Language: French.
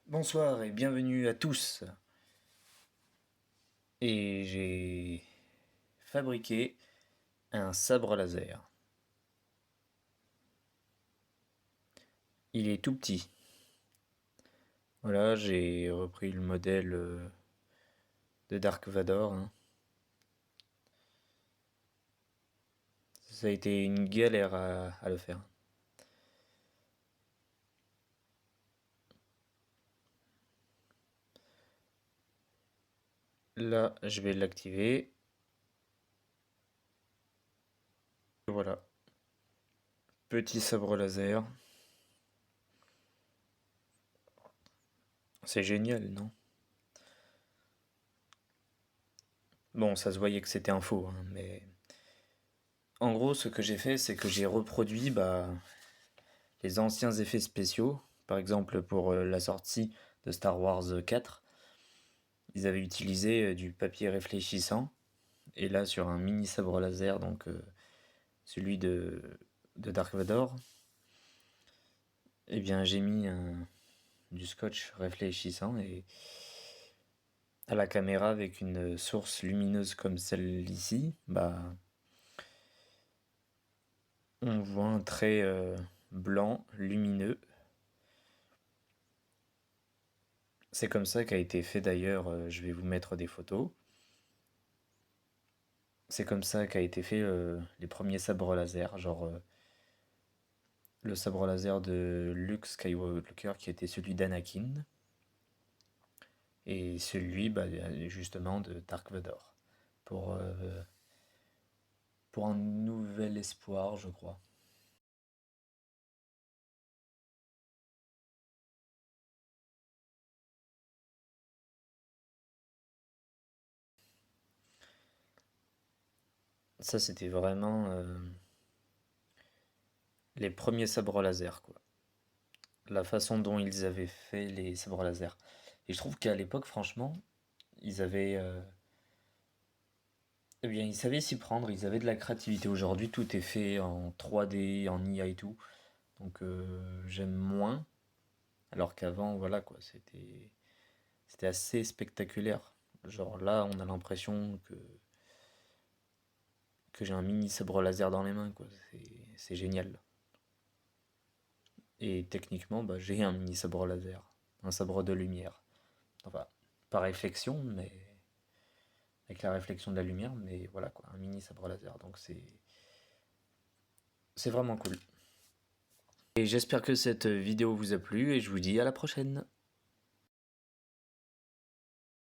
Bonsoir et bienvenue à tous. Et j'ai fabriqué un sabre laser. Il est tout petit. Voilà, j'ai repris le modèle de Dark Vador, hein. Ça a été une galère à le faire. Là, je vais l'activer. Voilà, petit sabre laser. C'est génial, non? Bon, ça se voyait que c'était un faux, hein, mais en gros, ce que j'ai fait, c'est que j'ai reproduit les anciens effets spéciaux. Par exemple, pour la sortie de Star Wars 4, ils avaient utilisé du papier réfléchissant. Et là, sur un mini sabre laser, donc celui de Dark Vador, eh bien, j'ai mis du scotch réfléchissant et à la caméra avec une source lumineuse comme celle ici, on voit un trait blanc lumineux. C'est comme ça qu'a été fait d'ailleurs, je vais vous mettre des photos. C'est comme ça qu'a été fait les premiers sabres laser, genre le sabre laser de Luke Skywalker qui était celui d'Anakin, et celui justement de Dark Vador, pour, euh, pour un nouvel espoir, je crois. Ça, c'était vraiment les premiers sabres laser, quoi. La façon dont ils avaient fait les sabres laser. Et je trouve qu'à l'époque, franchement, ils avaient, eh bien, ils savaient s'y prendre, ils avaient de la créativité. Aujourd'hui, tout est fait en 3D, en IA et tout. Donc, j'aime moins. Alors qu'avant, voilà quoi, c'était assez spectaculaire. Genre là, on a l'impression que j'ai un mini sabre laser dans les mains, quoi. C'est génial. Et techniquement, j'ai un mini sabre laser, un sabre de lumière. Enfin, pas réflexion, mais avec la réflexion de la lumière, mais voilà quoi, un mini sabre laser. Donc c'est vraiment cool. Et j'espère que cette vidéo vous a plu et je vous dis à la prochaine.